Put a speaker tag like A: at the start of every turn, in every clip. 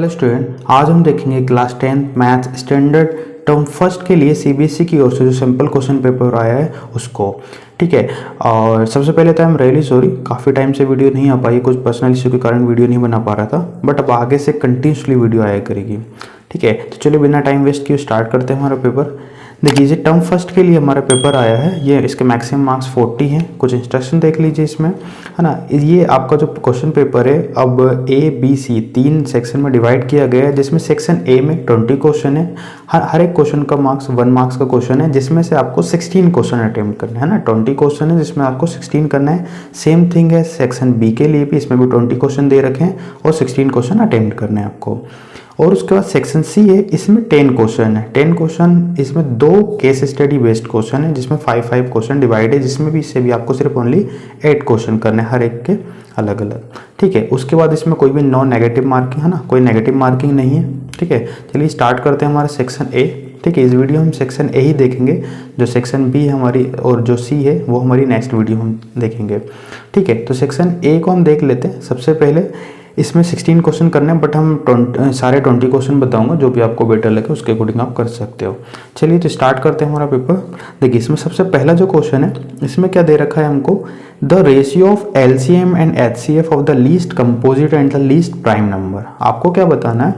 A: Hello student, आज हम देखेंगे class 10 maths standard term first के लिए सीबीएसई की ओर से जो सिंपल क्वेश्चन पेपर आया है उसको। ठीक है, और सबसे पहले तो आई एम रियली सॉरी, काफ़ी टाइम से वीडियो नहीं आ पाई, कुछ पर्सनल इशू के कारण वीडियो नहीं बना पा रहा था, बट अब आगे से कंटिन्यूसली वीडियो आया करेगी। ठीक है, तो चलिए बिना टाइम वेस्ट किए स्टार्ट करते हैं हमारा पेपर। देखिए, ये टर्म फर्स्ट के लिए हमारा पेपर आया है, ये इसके मैक्सिमम मार्क्स 40 हैं। कुछ इंस्ट्रक्शन देख लीजिए इसमें, है ना। ये आपका जो क्वेश्चन पेपर है अब ए बी सी 3 सेक्शन में डिवाइड किया गया है, जिसमें सेक्शन ए में 20 क्वेश्चन है। हर एक क्वेश्चन का मार्क्स 1 मार्क्स का क्वेश्चन है, जिसमें से आपको 16 क्वेश्चन अटेम्प्ट करना है ना। 20 क्वेश्चन है जिसमें आपको 16 करना है। सेम थिंग है सेक्शन बी के लिए भी, इसमें भी 20 क्वेश्चन दे रखे हैं और 16 क्वेश्चन अटेम्प्ट करने हैं आपको। और उसके बाद सेक्शन सी है, इसमें 10 क्वेश्चन है। 10 क्वेश्चन, इसमें 2 केस स्टडी बेस्ड क्वेश्चन है, जिसमें 5 क्वेश्चन डिवाइड है, जिसमें भी इससे भी आपको सिर्फ ओनली 8 क्वेश्चन करने हैं, हर एक के अलग अलग। ठीक है, उसके बाद इसमें कोई भी नॉन नेगेटिव मार्किंग है ना, कोई नेगेटिव मार्किंग नहीं है। ठीक है, चलिए स्टार्ट करते हैं हमारा सेक्शन ए। ठीक है, इस वीडियो हम सेक्शन ए ही देखेंगे, जो सेक्शन बी हमारी और जो सी है वो हमारी नेक्स्ट वीडियो हम देखेंगे। ठीक है, तो सेक्शन ए को हम देख लेते हैं। सबसे पहले इसमें 16 क्वेश्चन करने हैं, बट हम सारे 20 क्वेश्चन बताऊंगा, जो भी आपको बेटर लगे उसके अकॉर्डिंग आप कर सकते हो। चलिए तो स्टार्ट करते हैं हमारा पेपर। देखिए, इसमें सबसे पहला जो क्वेश्चन है, इसमें क्या दे रखा है हमको, the ratio of LCM and HCF of the least composite and the least prime number. आपको क्या बताना है,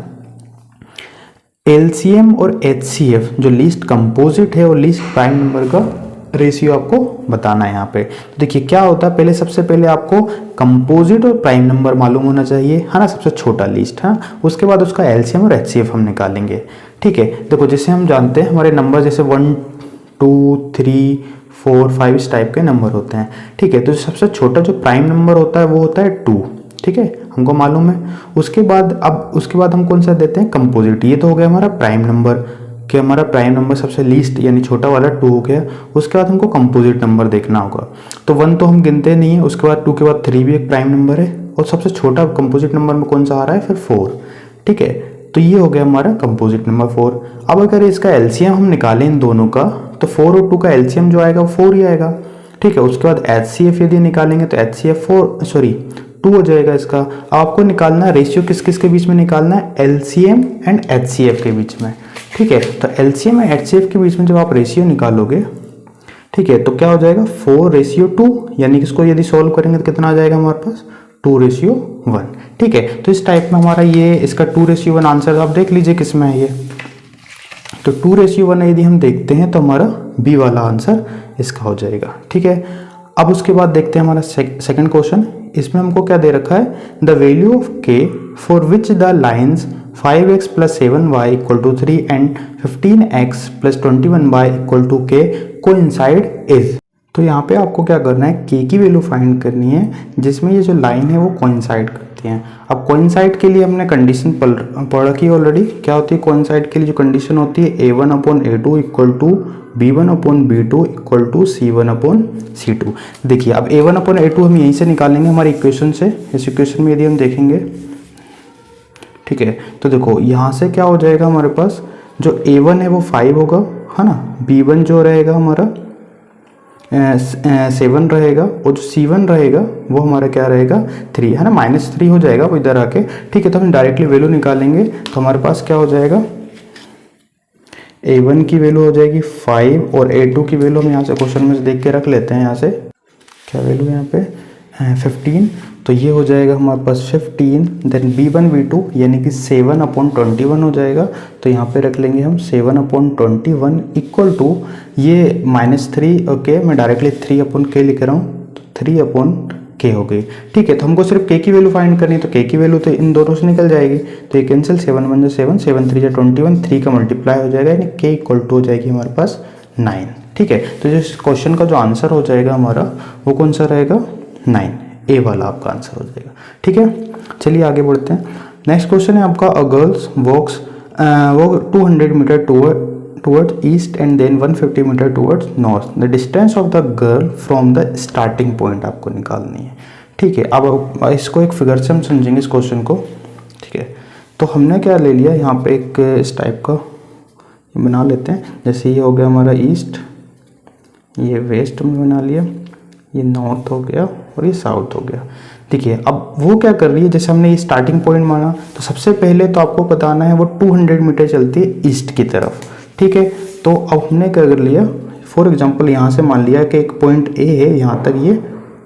A: एलसीएम और एचसीएफ जो लीस्ट कंपोजिट है और लीस्ट प्राइम नंबर का रेशियो आपको बताना है यहाँ पे। तो देखिए क्या होता है, पहले सबसे पहले आपको कंपोजिट और प्राइम नंबर मालूम होना चाहिए, है ना, सबसे छोटा लीस्ट है। उसके बाद उसका एलसीएम और एचसीएफ हम निकालेंगे। ठीक है, देखो जैसे हम जानते हैं हमारे नंबर जैसे 1 2 3 4 5 इस टाइप के नंबर होते हैं। ठीक है, तो सबसे छोटा जो प्राइम नंबर होता है वो होता है 2। ठीक है, हमको मालूम है। उसके बाद हम कौन सा देते हैं, कंपोजिट। ये तो हो गया हमारा प्राइम नंबर, कि हमारा प्राइम नंबर सबसे लीस्ट यानी छोटा वाला 2 हो गया। उसके बाद हमको कंपोजिट नंबर देखना होगा, तो 1 तो हम गिनते नहीं है। उसके बाद 2 के बाद 3 भी एक प्राइम नंबर है, और सबसे छोटा कंपोजिट नंबर में कौन सा आ रहा है, फिर 4। ठीक है, तो ये हो गया हमारा कंपोजिट नंबर 4। अब अगर इसका एलसीएम हम निकालें इन दोनों का, तो 4 और 2 का एलसीएम जो आएगा वो 4 ही आएगा। ठीक है, उसके बाद एचसीएफ यदि निकालेंगे तो एचसीएफ 2 हो जाएगा इसका। अब आपको निकालना है रेशियो किस किस के बीच में निकालना है, एलसीएम एंड एचसीएफ के बीच में। ठीक है, तो एलसीएम और एचसीएफ के बीच में जब आप रेशियो निकालोगे, ठीक है, तो क्या हो जाएगा 4:2, यानी कि इसको यदि सॉल्व करेंगे तो कितना आ जाएगा हमारे पास, 2:1। ठीक है, तो इस टाइप में हमारा ये इसका 2:1 आंसर आप देख लीजिए किस में है ये, तो 2:1 यदि हम देखते हैं तो हमारा बी वाला आंसर इसका हो जाएगा। ठीक है, अब उसके बाद देखते हैं हमारा सेकंड क्वेश्चन। इसमें हमको क्या दे रखा है, द वैल्यू ऑफ के for which the lines 5x + 7y = 3 and 15x + 21y = k coincide is. तो यहाँ पे आपको क्या करना है, k की वैल्यू फाइंड करनी है जिसमें ये जो लाइन है वो कोइंसाइड करती हैं। अब कोइंसाइड के लिए हमने कंडीशन पढ़ रखी है ऑलरेडी। क्या होती है कोइंसाइड के लिए जो कंडीशन होती है, a1/a2 = b1/b2 = c1/c2। देखिए, अब a1/a2 हम यहीं से निकालेंगे हमारी इक्वेशन से। इस इक्वेशन में यदि हम देखेंगे, ठीक है, तो देखो यहाँ से क्या हो जाएगा, हमारे पास जो a1 है वो 5 होगा, है ना, b1 जो रहेगा हमारा 7 रहेगा, और जो c1 रहेगा वो हमारा क्या रहेगा, 3, है ना, -3 हो जाएगा वो इधर आके। ठीक है, तो हम डायरेक्टली वैल्यू निकालेंगे, तो हमारे पास क्या हो जाएगा, a1 की वैल्यू हो जाएगी 5 और a2 की वैल्यू हम यहाँ से क्वेश्चन में से देख के रख लेते हैं। यहाँ से क्या वैल्यू है यहाँ पे 15, तो ये हो जाएगा हमारे पास 15। देन b1 b2 यानी कि 7/21 हो जाएगा, तो यहाँ पे रख लेंगे हम 7/21 = ये -3। ओके, मैं डायरेक्टली 3/k लिख रहा हूँ, तो 3/k हो गई। ठीक है, तो हमको सिर्फ k की वैल्यू फाइंड करनी है, तो k की वैल्यू तो इन दोनों से निकल जाएगी, तो ये कैंसिल, 7 × 7 7 3 × 21, 3 का मल्टीप्लाई हो जाएगा, यानी k = हो जाएगी हमारे पास 9। ठीक है, तो इस क्वेश्चन का जो आंसर हो जाएगा हमारा वो कौन सा रहेगा, 9, ए वाला आपका आंसर हो जाएगा। ठीक है, चलिए आगे बढ़ते हैं। नेक्स्ट क्वेश्चन है आपका, a girls walks 200 metre towards east and then 150 metre towards north. The distance of the girl from the starting point आपको निकालनी है। ठीक है, अब इसको एक फिगर से हम समझेंगे इस क्वेश्चन को। ठीक है, तो हमने क्या ले लिया यहाँ पे, एक इस टाइप का बना लेते हैं। जैसे ये हो गया हमारा ईस्ट, ये वेस्ट में बना लिया, ये नॉर्थ हो गया और ये साउथ हो गया। देखिए अब वो क्या कर रही है, जैसे हमने ये स्टार्टिंग पॉइंट माना, तो सबसे पहले तो आपको बताना है वो 200 मीटर चलती है ईस्ट की तरफ, ठीक है। तो अब हमने क्या कर लिया, फॉर एग्जांपल यहाँ से मान लिया कि एक पॉइंट ए है, यहाँ तक ये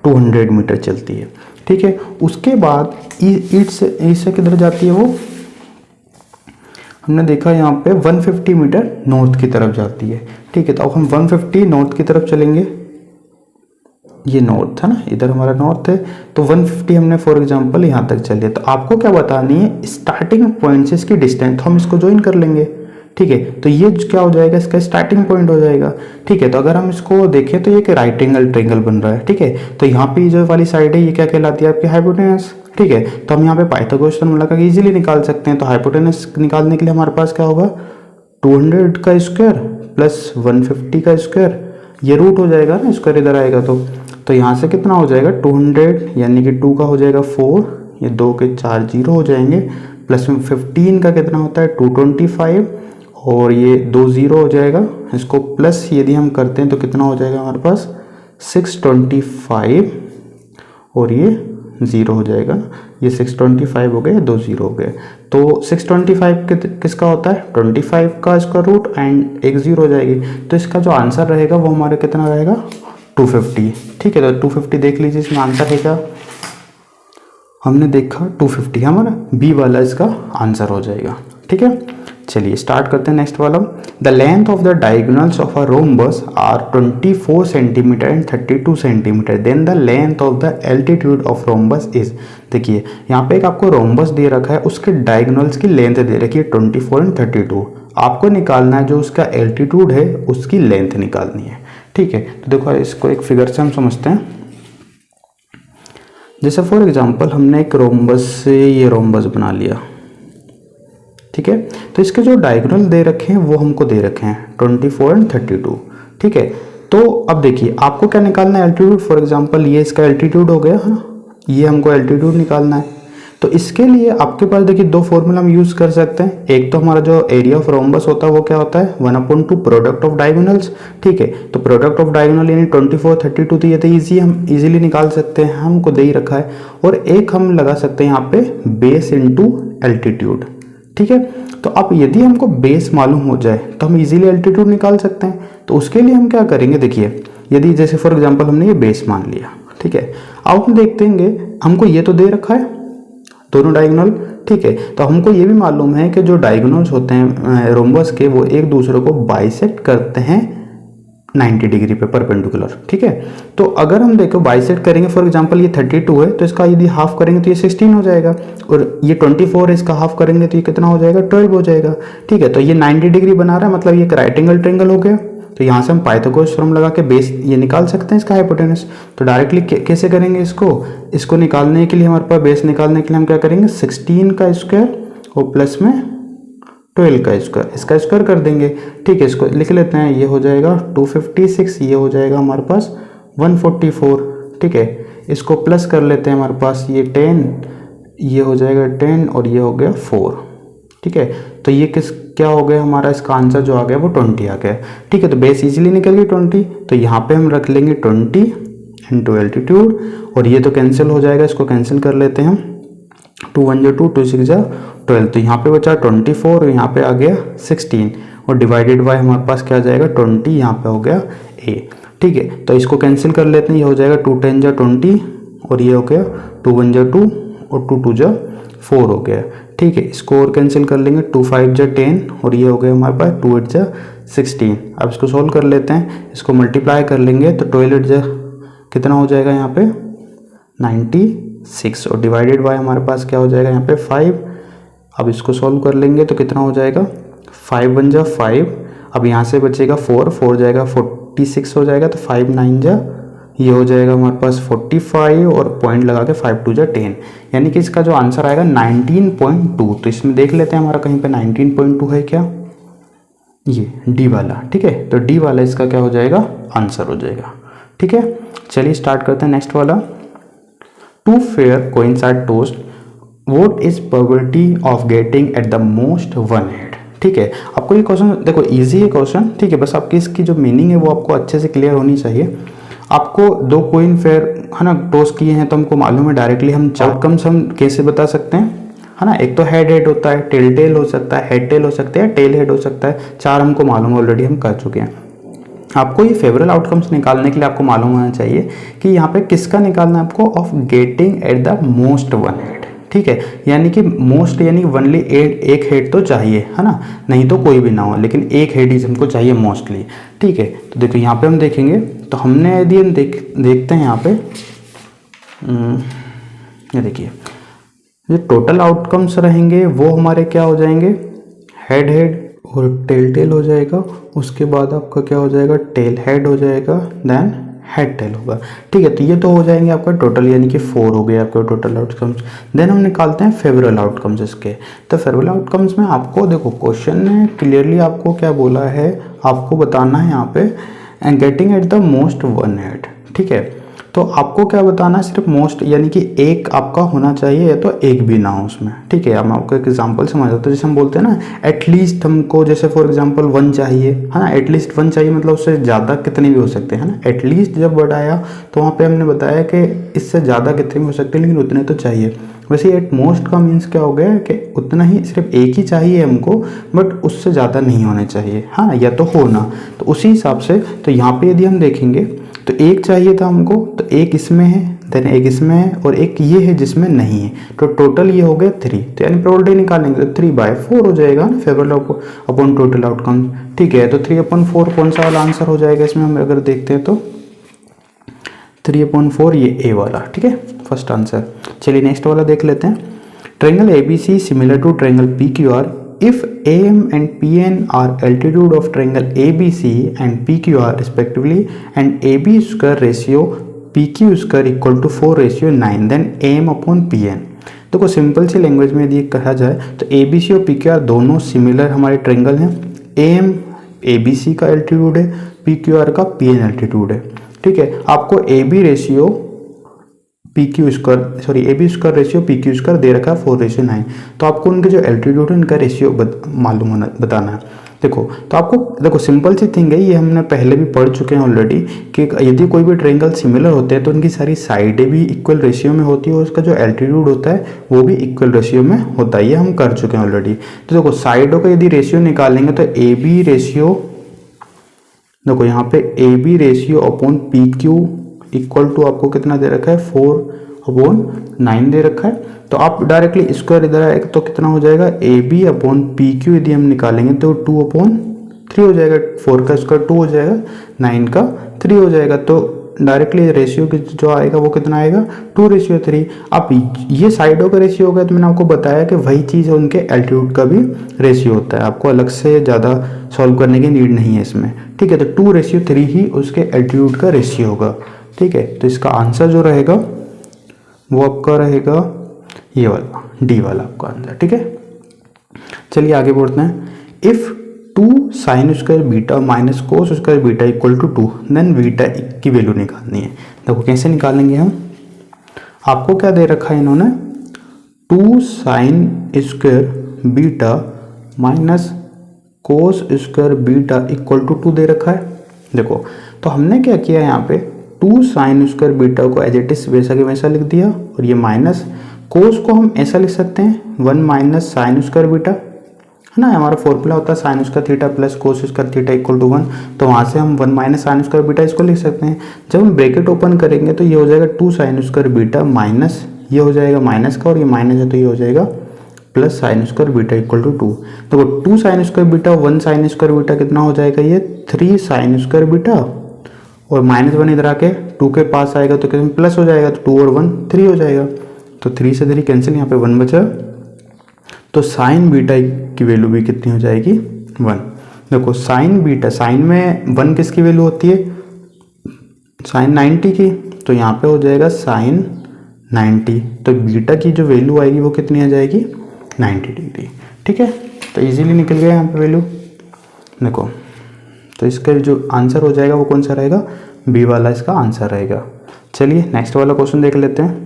A: 200 मीटर चलती है, ठीक है। उसके बाद ईस्ट से किधर जाती है वो, हमने देखा यहाँ पे 150 मीटर नॉर्थ की तरफ जाती है, ठीक है। तो अब हम 150 नॉर्थ की तरफ चलेंगे, ये नॉर्थ है ना, इधर हमारा नॉर्थ है, तो 150 हमने फॉर एग्जांपल यहाँ तक चलिए। तो आपको क्या बतानी है, स्टार्टिंग पॉइंट से इसकी डिस्टेंस, तो हम इसको ज्वाइन कर लेंगे, ठीक है। तो ये क्या हो जाएगा, इसका स्टार्टिंग पॉइंट हो जाएगा, ठीक है। तो अगर हम इसको देखें तो ये एक राइट एंगल ट्रायंगल बन रहा है, ठीक है। तो यहाँ पे जो वाली साइड है ये क्या कहलाती है, आपकी हाइपोटेनस, ठीक है। तो हम यहाँ पे पाइथागोरस फॉर्मूला का इजीली निकाल सकते हैं। तो हाइपोटेनस निकालने के लिए हमारे पास क्या होगा, 200 का स्क्वायर प्लस 150 का स्क्वायर, ये रूट हो जाएगा ना, स्क्वायर इधर आएगा तो यहाँ से कितना हो जाएगा 200, यानी कि 2 का हो जाएगा 4, ये 2 के 4 जीरो हो जाएंगे, प्लस में 15 का कितना होता है 225, और ये 2 जीरो हो जाएगा, इसको प्लस यदि हम करते हैं तो कितना हो जाएगा हमारे पास 625, और ये ज़ीरो हो जाएगा, ये 625 हो गए, 2 जीरो हो गए। तो 625 किसका होता है, 25 का इसका रूट एंड एक जीरो हो जाएगी। तो इसका जो आंसर रहेगा वो हमारे कितना रहेगा 250, ठीक है। तो 250 देख लीजिए, इसमें आंसर है क्या, हमने देखा 250 हमारा बी वाला इसका आंसर हो जाएगा, ठीक है। चलिए स्टार्ट करते हैं नेक्स्ट वाला। The length of the diagonals of a rhombus are 24 centimetre and 32 centimetre, then the length of the altitude of rhombus is. देखिए यहाँ पे एक आपको रोम्बस दे रखा है, उसके डायगोनल्स की लेंथ दे रखी है 24 एंड 32, आपको निकालना है जो उसका एल्टीट्यूड है उसकी लेंथ निकालनी है, ठीक है। तो देखो इसको एक फिगर से हम समझते हैं। जैसे फॉर एग्जांपल हमने एक रोम्बस से ये रोम्बस बना लिया, ठीक है। तो इसके जो डायगोनल दे रखे हैं वो हमको दे रखे हैं 24 एंड 32, ठीक है। तो अब देखिए आपको क्या निकालना है, एल्टीट्यूड। फॉर एग्जांपल ये इसका एल्टीट्यूड हो गया है ना, ये हमको एल्टीट्यूड निकालना है। तो इसके लिए आपके पास देखिए दो फॉर्मूला हम यूज कर सकते हैं। एक तो हमारा जो एरिया ऑफ रोम्बस होता है वो क्या होता है 1/2 प्रोडक्ट ऑफ डायगोनल्स, ठीक है। तो प्रोडक्ट ऑफ डायगोनल यानी 24 32, तो ये तो ईजी, हम इजीली निकाल सकते हैं, हमको दे ही रखा है। और एक हम लगा सकते हैं यहाँ पे बेस इनटू एल्टीट्यूड, ठीक है। तो अब यदि हमको बेस मालूम हो जाए तो हम इजीली एल्टीट्यूड निकाल सकते हैं। तो उसके लिए हम क्या करेंगे, देखिए यदि जैसे फॉर एग्जांपल हमने ये बेस मान लिया, ठीक है। अब हम देखते हैं हमको ये तो दे रखा है दोनों डायगोनल, ठीक है। तो हमको ये भी मालूम है कि जो डायगोनल्स होते हैं रोम्बस के वो एक दूसरे को बाइसेक्ट करते हैं 90 डिग्री पे परपेंडिकुलर, ठीक है। तो अगर हम देखो बाइसेक्ट करेंगे, फॉर एग्जांपल ये 32 है तो इसका यदि हाफ करेंगे तो ये 16 हो जाएगा, और ये 24 है इसका हाफ करेंगे तो ये कितना हो जाएगा 12 हो जाएगा, ठीक है। तो ये 90 डिग्री बना रहा है, मतलब ये एक राइट एंगल ट्रायंगल हो गया। तो यहाँ से हम पाइथागोरस फॉर्मूला लगा के बेस ये निकाल सकते हैं इसका हाइपोटेनस। तो डायरेक्टली कैसे करेंगे इसको निकालने के लिए हमारे पास बेस निकालने के लिए हम क्या करेंगे 16 का स्क्वायर और प्लस में 12 का स्क्वायर, इसका स्क्वायर कर देंगे, ठीक है। इसको लिख लेते हैं, ये हो जाएगा 256, ये हो जाएगा हमारे पास 144, ठीक है। इसको प्लस कर लेते हैं, हमारे पास ये 10, ये हो जाएगा 10 और ये हो गया 4, ठीक है। तो ये क्या हो गया हमारा, इसका आंसर जो आ गया वो 20 आ गया, ठीक है। तो बेस इजीली निकल गई 20, तो यहाँ पे हम रख लेंगे 20 इंटू एल्टीट्यूड, और ये तो कैंसिल हो जाएगा, इसको कैंसिल कर लेते हैं हम, 2 1 जा 2, 2 6 जा 12, तो यहाँ पे बचा 24 और यहाँ पे आ गया 16, और डिवाइडेड बाय हमारे पास क्या आ जाएगा 20, यहाँ पे हो गया a, ठीक है। तो इसको कैंसिल कर लेते हैं, ये हो जाएगा 2 10 जा 20, और ये हो गया 2 1 जा 2 और 2 2 जा 4 हो गया, ठीक है। इसको और कैंसिल कर लेंगे, 2 5 जा 10 और ये हो गया हमारे पास 2 8 जा 16। अब इसको सोल्व कर लेते हैं, इसको मल्टीप्लाई कर लेंगे तो 12 8 जा कितना हो जाएगा यहाँ पे 96, और डिवाइडेड बाय हमारे पास क्या हो जाएगा यहाँ पे 5। अब इसको सॉल्व कर लेंगे तो कितना हो जाएगा 5 1 जा 5, अब यहाँ से बचेगा 4 4 जाएगा 46 हो जाएगा, तो 5 9 जा ये हो जाएगा हमारे पास 45, और पॉइंट लगा के 5 2 जा 10, यानी कि इसका जो आंसर आएगा 19.2। तो इसमें देख लेते हैं हमारा कहीं पे 19.2 है क्या, ये डी वाला, ठीक है। तो डी वाला इसका क्या हो जाएगा आंसर हो जाएगा, ठीक है। चलिए स्टार्ट करते हैं नेक्स्ट वाला। Two fair coincide tossed, what is probability of getting at the most one head, ठीक है। आपको ये क्वेश्चन देखो इजी है क्वेश्चन, ठीक है, बस आपकी इसकी जो मीनिंग है वो आपको अच्छे से क्लियर होनी चाहिए। आपको दो कोइन फेयर है ना टॉस किए हैं तो हमको मालूम है डायरेक्टली हम आउटकम्स हम कैसे बता सकते हैं, है ना। एक तो हेड हेड होता है, टेल टेल हो सकता है, हेड टेल हो सकता है, टेल हेड हो सकता है, चार हमको मालूम है ऑलरेडी, हम कर चुके हैं। आपको ये फेवरेबल आउटकम्स निकालने के लिए आपको मालूम होना चाहिए कि यहाँ पे किसका निकालना है आपको, of getting at the most one head, ठीक है। यानी कि मोस्ट यानी वनली एक हेड तो चाहिए, है ना, नहीं तो कोई भी ना हो, लेकिन एक हेड ही हमको चाहिए मोस्टली, ठीक है। तो देखो यहाँ पे हम देखेंगे तो हमने यदि हम देखते हैं यहाँ पे ये देखिए जो टोटल आउटकम्स रहेंगे वो हमारे क्या हो जाएंगे, हेड हेड और टेल टेल हो जाएगा, उसके बाद आपका क्या हो जाएगा, टेल हेड हो जाएगा, देन हेड टेल होगा, ठीक है। तो ये तो हो जाएंगे आपका टोटल, यानी कि 4 हो गए आपके टोटल आउटकम्स। देन हम निकालते हैं फेवरेबल आउटकम्स इसके। तो फेवरेबल आउटकम्स में आपको देखो क्वेश्चन ने क्लियरली आपको क्या बोला है, आपको बताना है यहाँ पे and getting at the most one head, ठीक है। तो आपको क्या बताना है, सिर्फ मोस्ट यानी कि एक आपका होना चाहिए या तो एक भी ना हो उसमें, ठीक है। हम आपको एक एग्जांपल समझाते हैं, जैसे हम बोलते हैं ना एटलीस्ट हमको, जैसे फॉर एग्जांपल 1 चाहिए, है ना, एटलीस्ट 1 चाहिए मतलब उससे ज़्यादा कितने भी हो सकते हैं, है ना। एटलीस्ट जब वर्ड आया तो वहाँ पे हमने बताया कि इससे ज़्यादा कितने भी हो सकते हैं लेकिन उतने तो चाहिए। वैसे एट मोस्ट का मीन्स क्या हो गया कि उतना ही, सिर्फ एक ही चाहिए हमको, बट उससे ज़्यादा नहीं होने चाहिए, हाँ, या तो होना। तो उसी हिसाब से तो यहाँ पे यदि हम देखेंगे तो एक चाहिए था हमको, तो एक इसमें है, देन एक इसमें है और एक ये है जिसमें नहीं है, तो टोटल ये हो गया 3। तो यानी प्रोबेबिलिटी निकालेंगे तो 3/4 हो जाएगा ना फेवरेबल अपॉन टोटल आउटकम, ठीक है। तो 3/4 कौन सा वाला आंसर हो जाएगा इसमें, हम अगर देखते हैं तो 3/4 ये ए वाला, ठीक है, फर्स्ट आंसर। चलिए नेक्स्ट वाला देख लेते हैं। Triangle ABC similar to triangle PQR if AM and PN are altitude of triangle ABC and PQR respectively and AB square ratio PQ square equal to 4:9 then AM upon PN। देखो simple सी language में यदि कहा जाए तो ABC और PQR दोनों similar हमारे triangle हैं। AM ABC का एल्टीट्यूड है, PQR का PN एल्टीट्यूड है, ठीक है। आपको AB ratio PQ square AB square ratio PQ square दे रखा है 4:9। तो आपको उनके जो एल्टीट्यूड है उनका रेशियो मालूम होना बताना है। देखो तो आपको देखो सिंपल सी थिंग है, ये हमने पहले भी पढ़ चुके हैं ऑलरेडी कि यदि कोई भी ट्रायंगल सिमिलर होते हैं तो उनकी सारी साइडें भी इक्वल रेशियो में होती है और उसका जो एल्टीट्यूड होता है वो भी इक्वल रेशियो में होता है, ये हम कर चुके हैं ऑलरेडी। तो देखो साइडों का यदि रेशियो निकालेंगे तो AB रेशियो, देखो यहाँ पे AB ratio upon PQ equal to आपको कितना दे रखा है 4/9 दे रखा है। तो आप डायरेक्टली स्क्वायर इधर आएगा तो कितना हो जाएगा AB अपॉन PQ यदि हम निकालेंगे तो 2/3 हो जाएगा, 4 का स्क्वायर 2 हो जाएगा, 9 का 3 हो जाएगा। तो डायरेक्टली रेशियो जो आएगा वो कितना आएगा 2:3। अब ये साइडों का रेशियो होगा तो मैंने आपको बताया कि वही चीज़ उनके एल्टीट्यूड का भी रेशियो होता है, आपको अलग से ज़्यादा सॉल्व करने की नीड नहीं है इसमें, ठीक है। तो 2:3 ही उसके एल्टीट्यूड का रेशियो होगा, ठीक है। तो इसका आंसर जो रहेगा वो आपका रहेगा ये वाला डी वाला आपका आंसर, ठीक है। चलिए आगे बढ़ते हैं। If 2 sin square beta minus cos square beta equal to 2 then beta की वैल्यू निकालनी है। देखो कैसे निकालेंगे हम, आपको क्या दे रखा है इन्होंने 2 sin square beta minus cos square beta equal to 2 दे रखा है। देखो तो हमने क्या किया यहाँ पे 2 sin स्क्वायर बीटा को एज इट इज वैसा के वैसा लिख दिया और ये माइनस कोस को हम ऐसा लिख सकते हैं 1 माइनस साइन स्क्वायर बीटा, है ना। हमारा फॉर्मूला होता है sine square theta plus cos square theta equal to 1, तो वहाँ से हम 1 माइनस साइन स्क्वायर बीटा इसको लिख सकते हैं। जब हम ब्रैकेट ओपन करेंगे तो ये हो जाएगा 2 sin स्क्वायर बीटा माइनस ये हो जाएगा माइनस का और ये माइनस है तो ये हो जाएगा plus sine square beta equal to 2। तो 2 sin square beta 1 sin square beta कितना हो जाएगा ये 3 sin स्क्वायर बीटा और -1 इधर आके 2 के पास आएगा तो कितना प्लस हो जाएगा, तो 2 और 1 3 हो जाएगा, तो 3 से 3 कैंसिल, यहाँ पे 1 बचा। तो साइन बीटा की वैल्यू भी कितनी हो जाएगी 1। देखो साइन बीटा, साइन में 1 किसकी वैल्यू होती है साइन 90 की, तो यहाँ पे हो जाएगा साइन 90, तो बीटा की जो वैल्यू आएगी वो कितनी आ जाएगी 90 डिग्री, ठीक है। तो इजीली निकल गया यहाँ पे वैल्यू। देखो तो इसका जो आंसर हो जाएगा वो कौन सा रहेगा, बी वाला इसका आंसर रहेगा। चलिए नेक्स्ट वाला क्वेश्चन देख लेते हैं।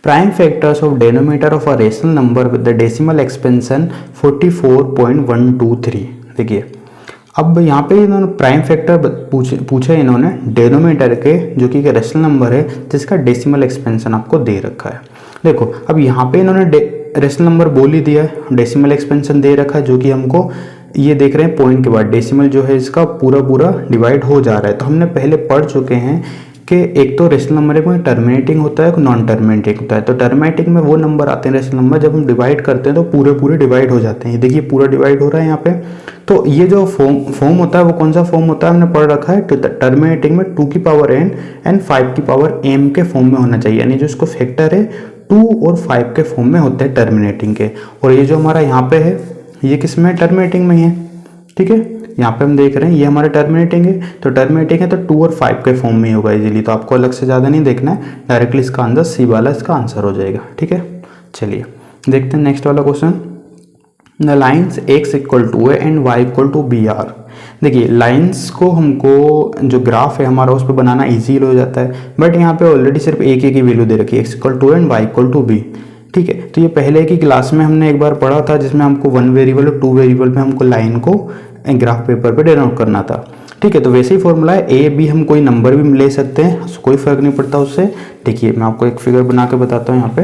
A: Prime factors of denominator of a rational number with the decimal expansion 44.123। देखिए अब यहाँ पे इन्होंने प्राइम फैक्टर पूछा इन्होंने डेनोमिनेटर के, जो कि एक रेशनल नंबर है जिसका डेसिमल एक्सपेंशन आपको दे रखा है। देखो अब यहाँ पे इन्होंने रेशनल नंबर बोल ही दिया है, डेसिमल एक्सपेंशन दे रखा है, जो कि हमको ये देख रहे हैं पॉइंट के बाद डेसिमल जो है इसका पूरा पूरा डिवाइड हो जा रहा है। तो हमने पहले पढ़ चुके हैं कि एक तो रेशनल नंबर है कोई टर्मिनेटिंग होता है, नॉन टर्मिनेटिंग होता है। तो टर्मिनेटिंग में वो नंबर आते हैं रेशनल नंबर, जब हम डिवाइड करते हैं तो पूरे पूरे डिवाइड हो जाते हैं। ये देखिए पूरा डिवाइड हो रहा है यहाँ पे। तो ये जो फॉर्म होता है वो कौन सा फॉर्म होता है, हमने पढ़ रखा है टर्मिनेटिंग में 2 की पावर n एंड 5 की पावर m के फॉर्म में होना चाहिए, यानी जो इसको फैक्टर है 2 और 5 के फॉर्म में होते हैं टर्मिनेटिंग के। और ये जो हमारा यहाँ पे है ये किस में टर्मिनेटिंग में ही है, ठीक है। यहाँ पे हम देख रहे हैं ये हमारा टर्मिनेटिंग है, तो टर्मिनेटिंग है तो 2 और 5 के फॉर्म में ही होगा इजीली। तो आपको अलग से ज़्यादा नहीं देखना है, डायरेक्टली इसका आंसर सी वाला इसका आंसर हो जाएगा, ठीक है। चलिए देखते हैं नेक्स्ट वाला question. The lines x equal to a and y equal to b are. देखिए लाइन्स को हमको जो ग्राफ है हमारा उस पर बनाना ईजी हो जाता है, बट यहाँ पे ऑलरेडी सिर्फ एक की वैल्यू दे रखी है, x equal to and y equal to b, ठीक है। तो ये पहले की क्लास में हमने एक बार पढ़ा था जिसमें हमको 1 वेरिएबल और 2 वेरिएबल में हमको लाइन को ग्राफ पेपर पे डिनोट करना था, ठीक है। तो वैसे ही फॉर्मूला है, ए बी हम कोई नंबर भी ले सकते हैं, कोई फर्क नहीं पड़ता उससे। देखिए मैं आपको एक फिगर बना के बताता हूँ यहाँ पे।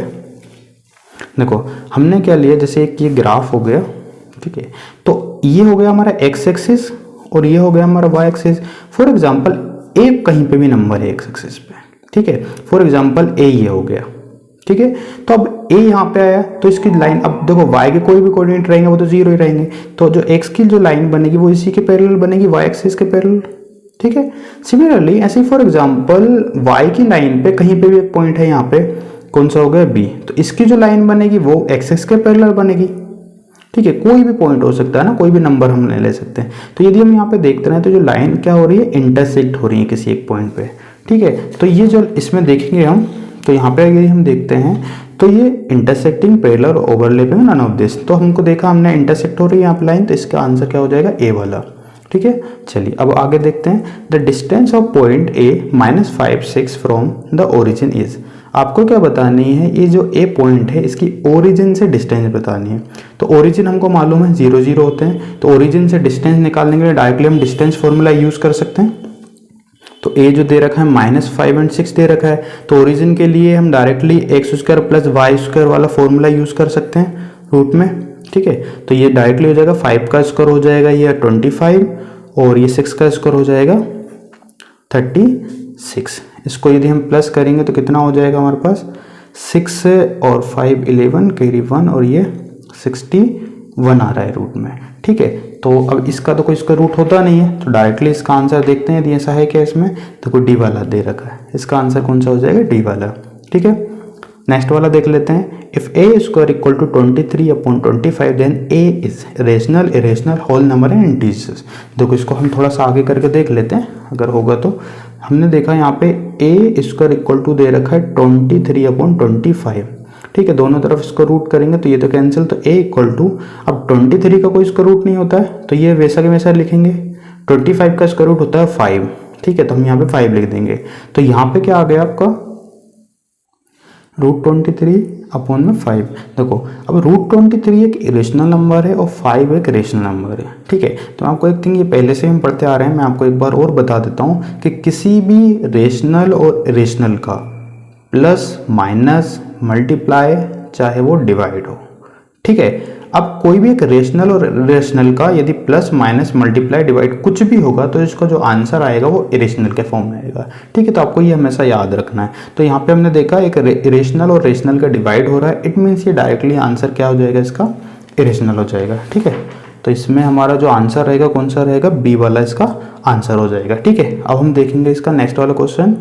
A: देखो हमने क्या लिया, जैसे एक ये ग्राफ हो गया, ठीक है। तो ये हो गया हमारा एक्स एक्सिस और ये हो गया हमारा वाई एक्सिस। फॉर एग्जांपल ए कहीं पे भी नंबर है एक्स एक्सिस पे, ठीक है। फॉर एग्जांपल ए ये हो गया, ठीक है। तो अब ए यहाँ पे आया तो इसकी लाइन, अब देखो y के कोई भी कोऑर्डिनेट रहेंगे वो तो 0 ही रहेंगे, तो जो x की जो लाइन बनेगी वो इसी के पैरेलल बनेगी, y एक्सिस के पैरेलल, ठीक है। सिमिलरली ऐसे फॉर एग्जांपल y की लाइन पे कहीं पे भी एक पॉइंट है यहाँ पे, कौन सा हो गया b, तो इसकी जो लाइन बनेगी वो x एक्सिस के पैरेलल बनेगी, ठीक है। कोई भी पॉइंट हो सकता है ना, कोई भी नंबर हम ले सकते हैं। तो यदि हम यहाँ पे देखते हैं तो जो लाइन क्या हो रही है, इंटरसेक्ट हो रही है किसी एक पॉइंट पे, ठीक है। तो ये जो इसमें देखेंगे हम, तो यहाँ पे यदि हम देखते हैं तो ये intersecting parallel overlapping none of this, तो हमको देखा हमने इंटरसेक्ट हो रही है यहाँ पे लाइन, तो इसका आंसर क्या हो जाएगा, ए वाला, ठीक है। चलिए अब आगे देखते हैं। The distance of point A -5 from the origin is. आपको क्या बतानी है, ये जो ए पॉइंट है इसकी ओरिजिन से डिस्टेंस बतानी है। तो ओरिजिन हमको मालूम है 0 0 होते हैं, तो ओरिजिन से डिस्टेंस निकालने के लिए डायरेक्टली हम डिस्टेंस फॉर्मूला यूज कर सकते हैं। तो ए जो दे रखा है -5 और 6 दे रखा है, तो ओरिजिन के लिए हम डायरेक्टली x² + y² वाला फॉर्मूला यूज कर सकते हैं रूट में, ठीक है। तो ये डायरेक्टली हो जाएगा 5 का स्क्वायर हो जाएगा ये 25 और ये 6 का स्क्वायर हो जाएगा 36। इसको यदि हम प्लस करेंगे तो कितना हो जाएगा हमारे पास, 6 और 5 11 कैरी 1 और ये 61 आ रहा है रूट में, ठीक है। तो अब इसका तो कोई इसका रूट होता नहीं है, तो डायरेक्टली इसका आंसर देखते हैं यदि ऐसा है क्या इसमें, तो कोई डी वाला दे रखा है, इसका आंसर कौन सा हो जाएगा, डी वाला, ठीक है। नेक्स्ट वाला देख लेते हैं। If a square equal to 23/25 then a is rational irrational whole number and integers. देखो इसको हम थोड़ा सा आगे करके देख लेते हैं, अगर होगा तो। हमने देखा यहाँ पे a स्क्वायर इक्वल टू दे रखा है 23/25, ठीक है। दोनों तरफ इसको रूट करेंगे तो ये तो कैंसिल, तो a इक्वल टू, अब 23 का कोई इसका रूट नहीं होता है तो ये वैसा के वैसा लिखेंगे, 25 का स्क्वायर रूट होता है 5, ठीक है। तो हम यहाँ पे 5 लिख देंगे। तो यहाँ पे क्या आ गया आपका √23/5। देखो अब √23 एक इरेशनल नंबर है और 5 एक रेशनल नंबर है, ठीक है। तो आपको एक थिंग ये पहले से हम पढ़ते आ रहे हैं, मैं आपको एक बार और बता देता हूँ कि किसी भी रेशनल और इरेशनल का प्लस माइनस मल्टीप्लाई चाहे वो डिवाइड हो, ठीक है। अब कोई भी एक रेशनल और इरेशनल का यदि प्लस माइनस मल्टीप्लाई डिवाइड कुछ भी होगा तो इसका जो आंसर आएगा वो इरेशनल के फॉर्म में आएगा, ठीक है। तो आपको ये हमेशा याद रखना है। तो यहाँ पे हमने देखा एक इरेशनल और रेशनल का डिवाइड हो रहा है, इट मीन्स ये डायरेक्टली आंसर क्या हो जाएगा, इसका इरेशनल हो जाएगा, ठीक है। तो इसमें हमारा जो आंसर रहेगा कौन सा रहेगा, बी वाला इसका आंसर हो जाएगा, ठीक है। अब हम देखेंगे इसका नेक्स्ट वाला क्वेश्चन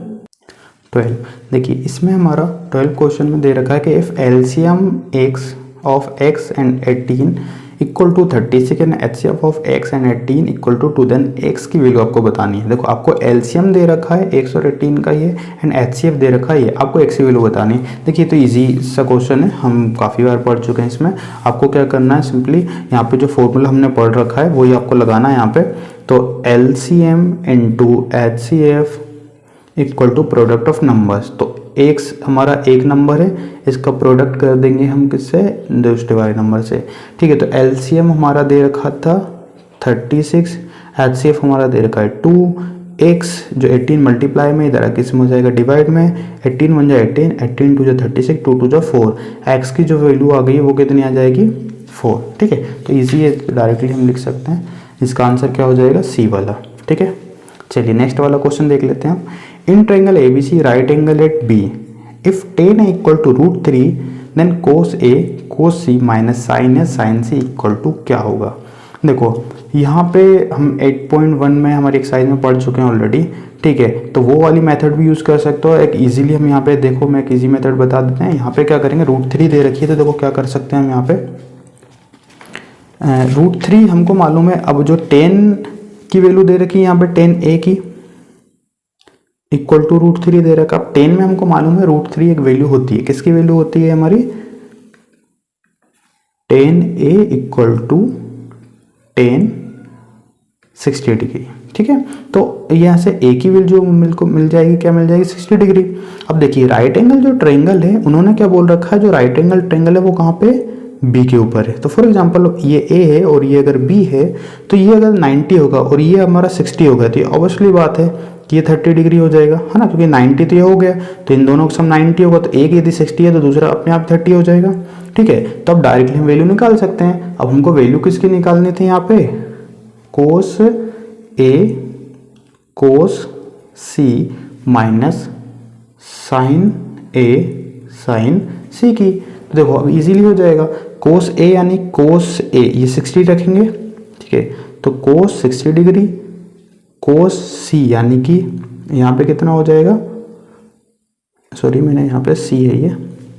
A: 12। देखिए इसमें हमारा 12 क्वेश्चन में दे रखा है कि if LCM x of x and 18 equal to 36 and HCF of x and 18 equal to 2, then x की वैल्यू आपको बतानी है। देखो आपको एलसीएम दे रखा है x और 18 का ये, एंड HCF दे रखा है ये, आपको x की वैल्यू बतानी है। देखिए तो इजी सा क्वेश्चन है, हम काफ़ी बार पढ़ चुके हैं इसमें। आपको क्या करना है, सिंपली यहाँ पे जो फॉर्मूला हमने पढ़ रखा है वही आपको लगाना है यहाँ पे। तो LCM into HCF equal to product of numbers. तो x हमारा एक नंबर है, इसका प्रोडक्ट कर देंगे हम किससे, दूसरे वाले नंबर से, ठीक है। तो एलसीएम हमारा दे रखा था 36 HCF हमारा दे रखा है 2x जो 18 मल्टीप्लाई में इधर किस में हो जाएगा डिवाइड में, 18 1 जा 18, 18 2 जा 36, 2 2 जा 4, x की जो वैल्यू आ गई वो कितनी आ जाएगी 4। ठीक है, तो ईजी है, डायरेक्टली हम लिख सकते हैं। इसका आंसर क्या हो जाएगा सी वाला। ठीक है, चलिए नेक्स्ट वाला क्वेश्चन देख लेते हैं हम। In triangle ABC right angle at B if tan A equal to √3 then cos A cos C minus sin A sin C equal to क्या होगा। देखो यहाँ पे हम 8.1 में हमारी एक्सरसाइज में पढ़ चुके हैं ऑलरेडी। ठीक है, तो वो वाली मेथड भी यूज़ कर सकते हो। एक इजीली हम यहाँ पे देखो, मैं एक इजी मेथड बता देते हैं। यहाँ पे क्या करेंगे, √3 दे रखी है तो देखो क्या कर सकते हैं हम यहाँ पे, √3 हमको मालूम है। अब जो 10 की वैल्यू दे रखी है यहाँ पे 10A की इक्वल टू √3 दे रखा। अब 10 में हमको मालूम है √3 एक वैल्यू होती है, किसकी वैल्यू होती है हमारी 10A इक्वल टू 10 60 डिग्री। ठीक है, तो यहाँ से A की वैल्यू मिल जाएगी, क्या मिल जाएगी 60 डिग्री। अब देखिए राइट एंगल जो ट्रायंगल है उन्होंने क्या बोल रखा है, जो राइट एंगल ट्रायंगल है वो कहाँ पे B के ऊपर है। तो फॉर एग्जांपल ये A है और ये अगर B है तो ये अगर 90 होगा और ये हमारा 60 होगा तो ये ऑब्वियसली बात है कि ये 30 डिग्री हो जाएगा, है ना, क्योंकि 90 तो ये हो गया तो इन दोनों का सम 90 होगा, तो एक यदि 60 है तो दूसरा अपने आप 30 हो जाएगा। ठीक है, तो अब डायरेक्टली हम वैल्यू निकाल सकते हैं। अब हमको वैल्यू किसकी निकालनी थी यहाँ पे, cos A cos C minus sin A sin C की। तो देखो अब इजीली हो जाएगा, cos A यानी cos A ये 60 रखेंगे। ठीक है, तो cos 60 डिग्री cos C यानी कि यहाँ पे कितना हो जाएगा, सॉरी मैंने यहाँ पे C है ये।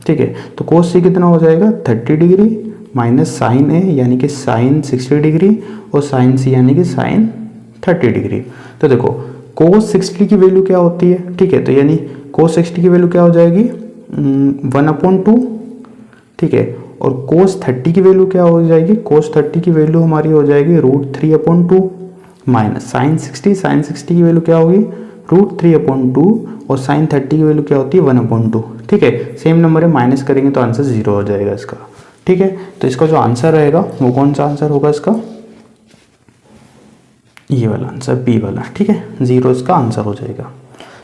A: ठीक है, तो cos C कितना हो जाएगा 30 डिग्री माइनस sin A यानी कि sin 60 डिग्री और sin C यानी कि sin 30 डिग्री। तो देखो cos 60 की वैल्यू क्या होती है। ठीक है, तो यानी cos 60 की वैल्यू क्या हो जाएगी 1/2। ठीक है, और cos 30 की वैल्यू क्या हो जाएगी, cos 30 की वैल्यू हमारी हो जाएगी √3/2 माइनस sin 60 की वैल्यू क्या होगी √3/2 और sin 30 की वैल्यू क्या होती है 1/2। ठीक है, सेम नंबर है, माइनस करेंगे तो आंसर 0 हो जाएगा इसका। ठीक है, तो इसका जो आंसर रहेगा वो कौन सा आंसर होगा इसका, ये वाला आंसर बी वाला। ठीक है, 0 इसका आंसर हो जाएगा।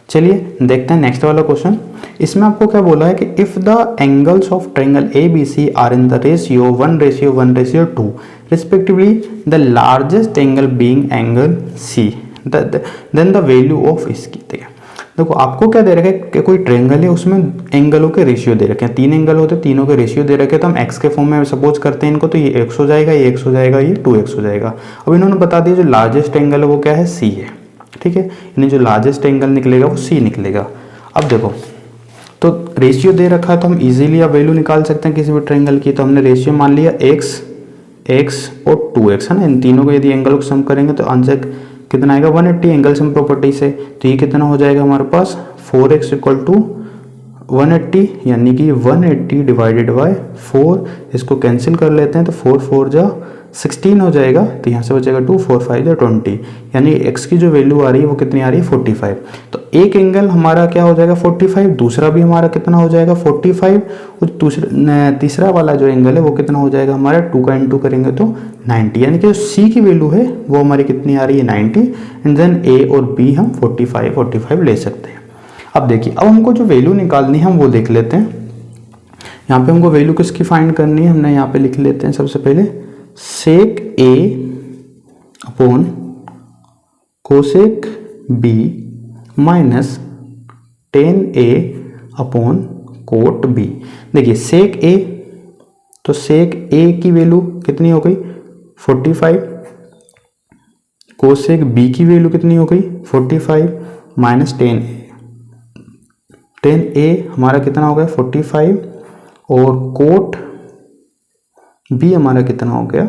A: चलिए देखते हैं नेक्स्ट वाला क्वेश्चन। इसमें आपको क्या बोला है कि if the angles of triangle ABC are in the ratio 1:1:2 respectively the largest angle being angle C then the value of इसकी। देखो आपको क्या दे रखा है कि कोई ट्रायंगल है उसमें एंगलों के रेशियो दे रखे हैं, 3 एंगल होते हैं, तीनों के रेशियो दे रखे हैं। तो हम x के फॉर्म में सपोज करते हैं इनको, तो ये x हो जाएगा, ये x हो जाएगा, ये 2x हो जाएगा। अब इन्होंने बता दिया जो लार्जेस्ट एंगल है वो क्या है C है। ठीक है, यानी जो लार्जेस्ट एंगल निकलेगा वो C निकलेगा। अब देखो तो रेशियो दे रखा है तो हम इजीली अब वैल्यू निकाल सकते हैं किसी भी ट्रायंगल की। तो हमने रेशियो मान लिया x और 2x, है ना, इन तीनों को यदि एंगल को सम करेंगे तो आंसर कितना आएगा 180 एंगल सम प्रॉपर्टी से। तो ये कितना हो जाएगा हमारे पास 4x इक्वल टू 180 यानी कि 180 डिवाइडेड बाय 4। इसको कैंसिल कर लेते हैं तो 4 4 जा 16 हो जाएगा, तो यहाँ से बचेगा 2 4 5 जा 20, यानी x की जो वैल्यू आ रही है वो कितनी आ रही है 45। तो एक एंगल हमारा क्या हो जाएगा 45, दूसरा भी हमारा कितना हो जाएगा 45 और तीसरा वाला जो एंगल है वो कितना हो जाएगा हमारा 2 का इंटू करेंगे तो 90, यानी कि C की वैल्यू है वो हमारी कितनी आ रही है 90 एंड देन A और B हम 45 ले सकते हैं। अब देखिए अब हमको जो वैल्यू निकालनी है हम वो देख लेते हैं। यहाँ पे हमको वैल्यू किसकी फाइंड करनी है, हमने यहाँ पे लिख लेते हैं सबसे पहले sec A upon cosec B minus tan A upon coat B। देखिए sec A, तो sec A की वैल्यू कितनी हो गई 45, कोसेक B की वैल्यू कितनी हो गई 45 माइनस tan A हमारा कितना हो गया 45 और कोट B हमारा कितना हो गया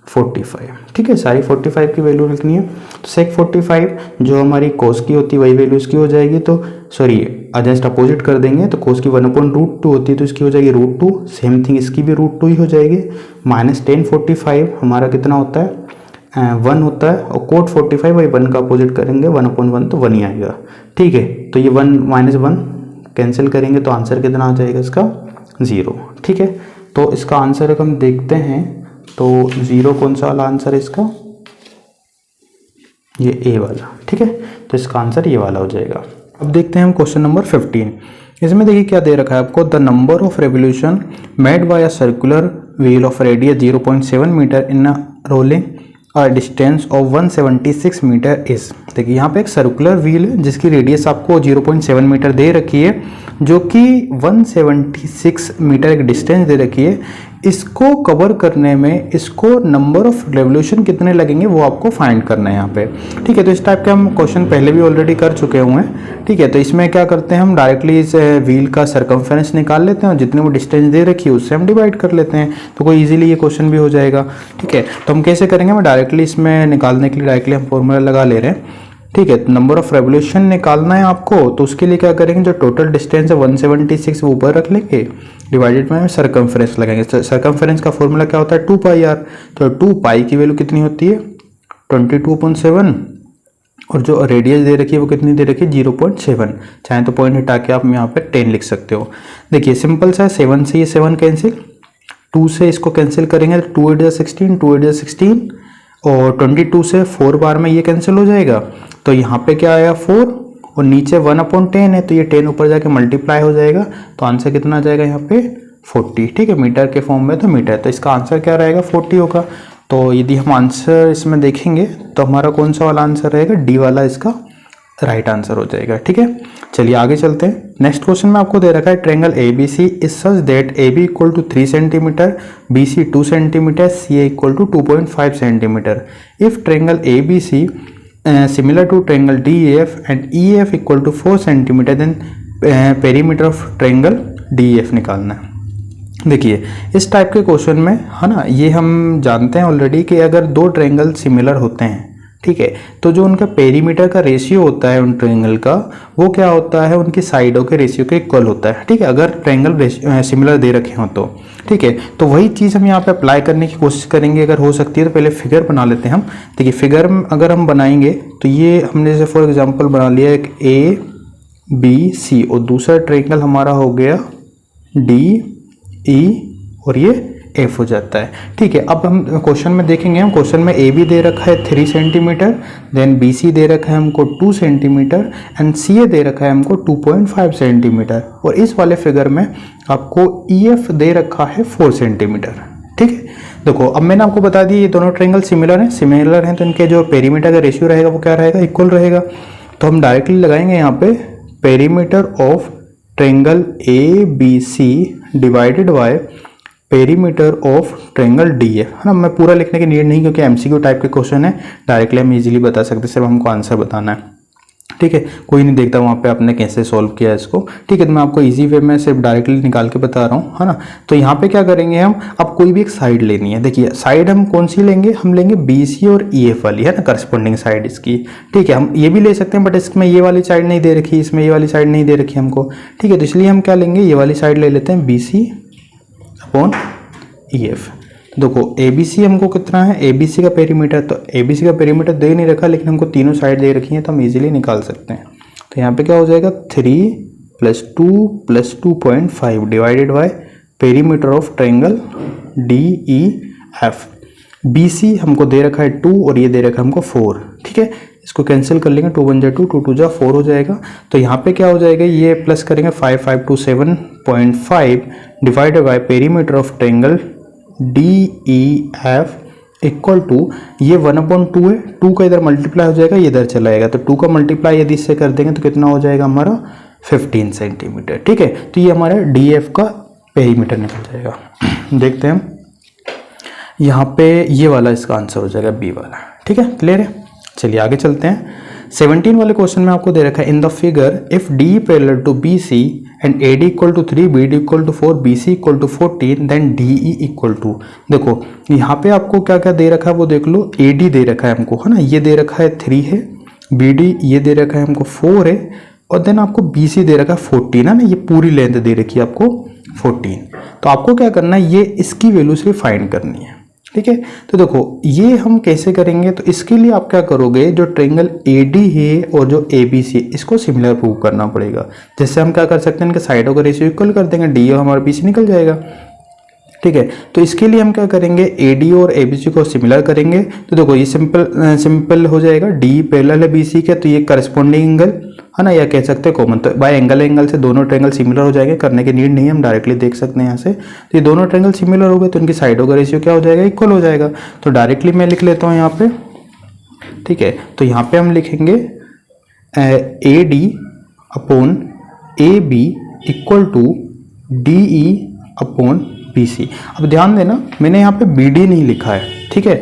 A: 45। ठीक है, सारी 45 की वैल्यू लिखनी है। तो sec 45 जो हमारी cos की होती है वही वैल्यू इसकी हो जाएगी, तो सॉरी जस्ट अपोजिट कर देंगे तो cos की 1/√2 होती है तो इसकी हो जाएगी √2, सेम थिंग इसकी भी √2 ही हो जाएगी। माइनस tan 45 हमारा कितना होता है 1 होता है और कोट 45 वही 1 का अपोजिट करेंगे 1/1 तो 1 ही आएगा। ठीक है, तो ये 1 माइनस 1 कैंसिल करेंगे तो आंसर कितना आ जाएगा इसका 0। ठीक है, तो इसका आंसर हम देखते हैं तो 0 कौन सा वाला आंसर है इसका, ये ए वाला, ठीक है। तो इसका आंसर ये वाला हो जाएगा। अब देखते हैं हम क्वेश्चन नंबर 15। इसमें देखिए क्या दे रखा है आपको, the number of revolution made by a circular wheel of radius 0.7 metre in a rolling distance of 176 metre is. देखिए यहाँ पे एक सर्कुलर व्हील है जिसकी रेडियस आपको 0.7 मीटर दे रखी है, जो कि 176 मीटर एक डिस्टेंस दे रखी है। इसको कवर करने में इसको नंबर ऑफ रेवोल्यूशन कितने लगेंगे वो आपको फाइंड करना है यहाँ पे, ठीक है। तो इस टाइप के हम क्वेश्चन पहले भी ऑलरेडी कर चुके हुए हैं, ठीक है। तो इसमें क्या करते हैं हम डायरेक्टली इस व्हील का सर्कमफेरेंस निकाल लेते हैं और जितने वो डिस्टेंस दे रखी है उससे हम डिवाइड कर लेते हैं, तो कोई इजीली ये क्वेश्चन भी हो जाएगा, ठीक है। तो हम कैसे करेंगे, मैं डायरेक्टली इसमें निकालने के लिए डायरेक्टली हम फॉर्मूला लगा ले रहे हैं, ठीक है। नंबर ऑफ रेवोल्यूशन निकालना है आपको, तो उसके लिए क्या करेंगे, जो टोटल डिस्टेंस है 176 वो ऊपर रख लेंगे, डिवाइडेड में सर्कमफेरेंस लगाएंगे। सर्कमफेरेंस का फॉर्मूला क्या होता है, 2 पाई आर। तो 2 पाई की वैल्यू कितनी होती है 22.7, और जो रेडियस दे रखी है वो कितनी दे रखी है 0.7। चाहे तो पॉइंट हटा के आप यहाँ पे 10 लिख सकते हो। देखिए सिंपल सा है, 7 से ये 7 कैंसिल, 2 से इसको कैंसिल करेंगे तो 2 8 जा 16, 2 8 जा 16, और 22 से 4 बार में ये कैंसिल हो जाएगा। तो यहाँ पे क्या आया 4, और नीचे 1/10 है तो ये 10 ऊपर जाके मल्टीप्लाई हो जाएगा, तो आंसर कितना आ जाएगा यहाँ पे 40, ठीक है। मीटर के फॉर्म में तो मीटर, तो इसका आंसर क्या रहेगा 40 होगा। तो यदि हम आंसर इसमें देखेंगे तो हमारा कौन सा वाला आंसर रहेगा, डी वाला इसका राइट आंसर हो जाएगा, ठीक है। चलिए आगे चलते हैं। नेक्स्ट क्वेश्चन में आपको दे रखा है, triangle ABC is such that AB equal to 3 centimetre, BC 2 centimetre, CA equal to 2.5 centimetre. If triangle ABC similar to triangle DEF and EF equal to 4 centimetre, then perimeter of triangle DEF निकालना है। देखिए इस type के question में है ना, ये हम जानते हैं ऑलरेडी कि अगर दो ट्रायंगल सिमिलर होते हैं, ठीक है, तो जो उनका पेरीमीटर का रेशियो होता है उन ट्रायंगल का, वो क्या होता है उनकी साइडों के रेशियो के इक्वल होता है, ठीक है। अगर ट्रायंगल सिमिलर दे रखे हो तो, ठीक है। तो वही चीज़ हम यहाँ पे अप्लाई करने की कोशिश करेंगे, अगर हो सकती है तो पहले फिगर बना लेते हैं हम। देखिए फिगर अगर हम बनाएंगे तो ये हमने जैसे फॉर एग्जाम्पल बना लिया एक ABC, और दूसरा ट्रायंगल हमारा हो गया DE, और ये F हो जाता है, ठीक है। अब हम क्वेश्चन में देखेंगे, हम क्वेश्चन में AB दे रखा है 3 सेंटीमीटर, देन BC दे रखा है हमको 2 सेंटीमीटर, एंड CA दे रखा है हमको 2.5 सेंटीमीटर, और इस वाले फिगर में आपको EF दे रखा है 4 सेंटीमीटर, ठीक है। देखो अब मैंने आपको बता दी ये दोनों ट्रायंगल सिमिलर हैं तो इनके जो पेरीमीटर का रेशियो रहेगा वो क्या रहेगा, इक्वल रहेगा। तो हम डायरेक्टली लगाएंगे यहाँ पे perimeter of triangle ABC divided by perimeter of triangle DF, है ना। मैं पूरा लिखने की नीड नहीं, क्योंकि MCQ टाइप के क्वेश्चन है, डायरेक्टली हम इजीली बता सकते, सिर्फ हमको आंसर बताना है, ठीक है। कोई नहीं देखता वहाँ पे आपने कैसे सॉल्व किया इसको, ठीक है। तो मैं आपको इजी वे में सिर्फ डायरेक्टली निकाल के बता रहा हूँ, है ना। तो यहाँ पे क्या करेंगे हम, अब कोई भी एक साइड लेनी है। देखिए साइड हम कौन सी लेंगे, हम लेंगे BC और EF वाली, है ना, करस्पॉन्डिंग साइड इसकी, ठीक है। हम ये भी ले सकते हैं, बट इसमें ये वाली साइड नहीं दे रखी, इसमें ये वाली साइड नहीं दे रखी हमको, ठीक है। तो इसलिए हम क्या लेंगे, ये वाली साइड ले लेते हैं BC अपॉन EF। देखो ABC हमको कितना है, ABC का पेरीमीटर, तो ABC का पेरीमीटर दे नहीं रखा, लेकिन हमको तीनों साइड दे रखी हैं, तो हम इजीली निकाल सकते हैं। तो यहाँ पे क्या हो जाएगा 3 + 2 + 2.5 divided by perimeter of triangle DEF। BC हमको दे रखा है 2 और ये दे रखा है हमको 4, ठीक है। इसको कैंसिल कर लेंगे, 2 × 1 = 2, 2 × 2 = 4 हो जाएगा। तो यहाँ पे क्या हो जाएगा, ये प्लस करेंगे 5 5 2 7.5 divided by perimeter of triangle DEF equal to, ये 1/2 है, 2 का इधर मल्टीप्लाई हो जाएगा, ये इधर चला जाएगा, तो 2 का मल्टीप्लाई यदि इससे कर देंगे तो कितना हो जाएगा हमारा 15 सेंटीमीटर, ठीक है। तो ये हमारा DF का पेरीमीटर निकल जाएगा। देखते हैं हम यहाँ पे, ये वाला इसका आंसर हो जाएगा B वाला, ठीक है, क्लियर है। चलिए आगे चलते हैं। 17 वाले क्वेश्चन में आपको दे रखा है, in the figure if D parallel to BC and AD equal to 3, BD equal to 4, BC equal to 14, then DE equal to. देखो यहाँ पे आपको क्या क्या दे रखा है वो देख लो। AD दे रखा है हमको, है ना, ये दे रखा है 3 है, BD ये दे रखा है हमको 4 है, और देन आपको BC दे रखा है 14, है ना, ये पूरी लेंथ दे रखी है आपको 14। तो आपको क्या करना है, ये इसकी वैल्यू से फाइंड करनी है, ठीक है। तो देखो ये हम कैसे करेंगे, तो इसके लिए आप क्या करोगे, जो ट्रायंगल AD है और जो ABC है इसको सिमिलर प्रूव करना पड़ेगा। जैसे हम क्या कर सकते हैं, इनके साइडों का रेशियो इक्वल कर देंगे, DE और हमारा BC निकल जाएगा। ठीक है। तो इसके लिए हम क्या करेंगे, AD और ABC को सिमिलर करेंगे। तो देखो ये सिंपल हो जाएगा, D पैरेलल है BC के, तो ये करस्पॉन्डिंग एंगल है ना, या कह सकते हैं कॉमन। तो बाय एंगल से दोनों ट्रायंगल सिमिलर हो जाएंगे, करने की नीड नहीं है, हम डायरेक्टली देख सकते हैं यहाँ से। तो ये दोनों ट्रायंगल सिमिलर हो गए तो इनकी साइडों का रेशियो क्या हो जाएगा, इक्वल हो जाएगा। तो डायरेक्टली मैं लिख लेता हूँ यहाँ पे, ठीक है। तो यहाँ पे हम लिखेंगे AD upon AB equal to DE upon BC। अब ध्यान देना, मैंने यहाँ पे BD नहीं लिखा है, ठीक है।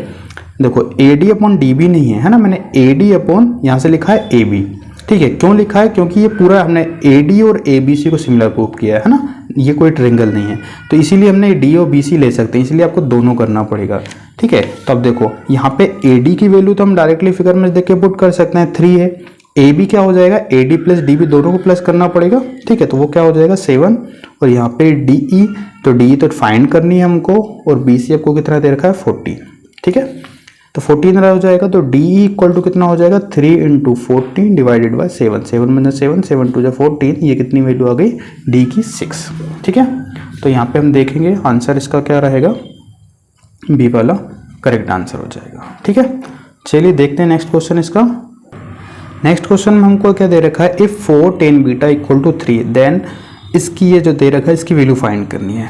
A: देखो AD अपॉन DB नहीं है ना, मैंने AD अपॉन यहाँ से लिखा है AB, ठीक है। क्यों लिखा है, क्योंकि ये पूरा हमने AD और ABC को सिमिलर प्रूव किया है ना, ये कोई ट्रायंगल नहीं है, तो इसीलिए हमने D और BC ले सकते हैं, इसलिए आपको दोनों करना पड़ेगा, ठीक है। तो अब देखो यहाँ पे AD की वैल्यू तो हम डायरेक्टली फिगर में देख के पुट कर सकते हैं, 3 है। AB क्या हो जाएगा, AD प्लस DB दोनों को प्लस करना पड़ेगा, ठीक है। तो वो क्या हो जाएगा 7, और यहाँ पे DE, तो DE तो फाइंड करनी है हमको, और BC आपको कितना दे रखा है 40, ठीक है। तो 14 हो जाएगा, तो DE इक्वल टू कितना हो जाएगा 3 इंटू 14 डिवाइडेड बाई 7, 7 में 7, 7 टू 14, ये कितनी वैल्यू आ गई D की 6, ठीक है। तो यहाँ पे हम देखेंगे आंसर इसका क्या रहेगा, बी वाला करेक्ट आंसर हो जाएगा, ठीक है। चलिए देखते हैं नेक्स्ट क्वेश्चन इसका। नेक्स्ट क्वेश्चन में हमको क्या दे रखा है, if 4 tan beta equal to 3 then इसकी ये जो दे रखा है इसकी वैल्यू फाइंड करनी है,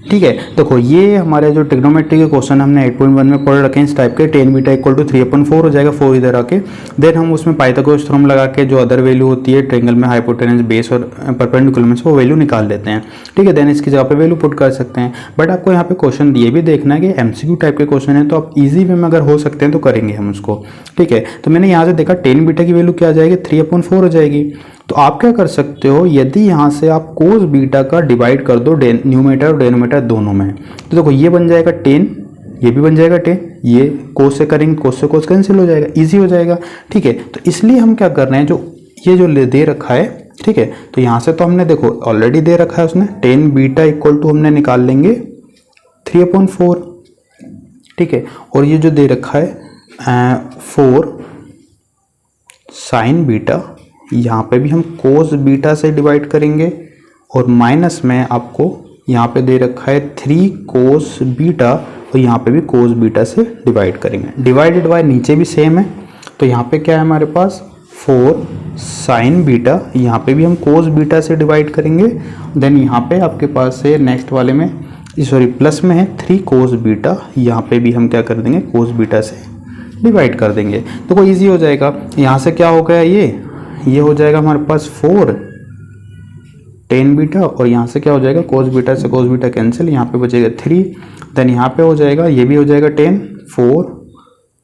A: ठीक है। देखो ये हमारे जो ट्रिग्नोमेट्री के क्वेश्चन हमने 8.1 में पढ़ रखे हैं इस टाइप के, tan बीटा इक्वल टू 3/4 हो जाएगा, 4 इधर आके, देन हम उसमें पाइथागोरस थ्योरम लगा के जो अदर वैल्यू होती है ट्रायंगल में हाइपोटेनस बेस और परपेंडिकुलर में, वो वैल्यू निकाल लेते हैं, ठीक है। देन इसकी जगह पे वैल्यू पुट कर सकते हैं। बट आपको यहाँ पे क्वेश्चन ये भी देखना है कि MCQ टाइप के क्वेश्चन है, तो आप ईजी वे में अगर हो सकते हैं तो करेंगे हम उसको, ठीक है। तो मैंने यहाँ से देखा tan बीटा की वैल्यू क्या आ जाएगी 3/4 हो जाएगी। तो आप क्या कर सकते हो, यदि यहाँ से आप कोस बीटा का डिवाइड कर दो न्यूमेटर और डेनोमीटर दोनों में, तो देखो ये बन जाएगा 10, ये भी बन जाएगा 10, ये कोस से करेंगे, कोस से कोस कैंसिल हो जाएगा, इजी हो जाएगा, ठीक है। तो इसलिए हम क्या कर रहे हैं, जो ये जो दे रखा है, ठीक है, तो यहाँ से तो हमने देखो ऑलरेडी दे रखा है उसने, tan बीटा इक्वल टू हमने निकाल लेंगे 3/4, ठीक है। और ये जो दे रखा है 4 साइन बीटा, यहाँ पे भी हम कोस बीटा से डिवाइड करेंगे, और माइनस में आपको यहाँ पे दे रखा है 3 कोस बीटा, और यहाँ पे भी कोस बीटा से डिवाइड करेंगे। डिवाइडेड बाय नीचे भी सेम है, तो यहाँ पे क्या है हमारे पास 4 साइन बीटा, यहाँ पे भी हम कोस बीटा से डिवाइड करेंगे। देन यहाँ पे आपके पास है नेक्स्ट वाले में, सॉरी प्लस में है 3 कोस बीटा, यहाँ पे भी हम क्या कर देंगे कोस बीटा से डिवाइड कर देंगे, तो कोई ईजी हो जाएगा। यहाँ से क्या हो गया, ये हो जाएगा हमारे पास 4 tan बीटा, और यहाँ से क्या हो जाएगा कोस बीटा से कोस बीटा कैंसिल, यहाँ पे बचेगा 3, देन यहाँ पे हो जाएगा, ये भी हो जाएगा 4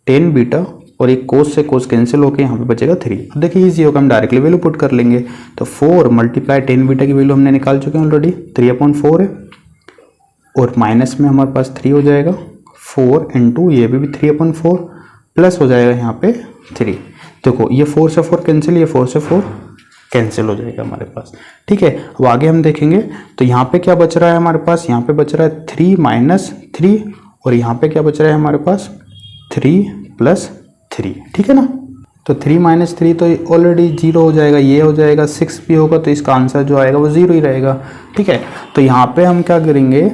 A: tan बीटा, और एक कोस से कोस कैंसिल होकर यहाँ पे बचेगा 3। अब देखिए इजी होगा, हम डायरेक्टली वैल्यू पुट कर लेंगे। तो 4 मल्टीप्लाई tan बीटा की वैल्यू हमने निकाल चुके हैं ऑलरेडी, 3/4 है, और माइनस में हमारे पास 3 हो जाएगा, 4 इंटू ये भी 3/4 प्लस हो जाएगा यहाँ पे 3। देखो ये 4 से 4 कैंसिल, ये 4 से 4 कैंसिल हो जाएगा हमारे पास, ठीक है। अब आगे हम देखेंगे, तो यहाँ पे क्या बच रहा है हमारे पास, यहाँ पे बच रहा है 3 माइनस 3, और यहाँ पे क्या बच रहा है हमारे पास 3 प्लस 3, ठीक है ना। तो 3 माइनस 3 तो ऑलरेडी 0 हो जाएगा, ये हो जाएगा 6 भी होगा, तो इसका आंसर जो आएगा वो 0 ही रहेगा, ठीक है। तो यहाँ पे हम क्या करेंगे,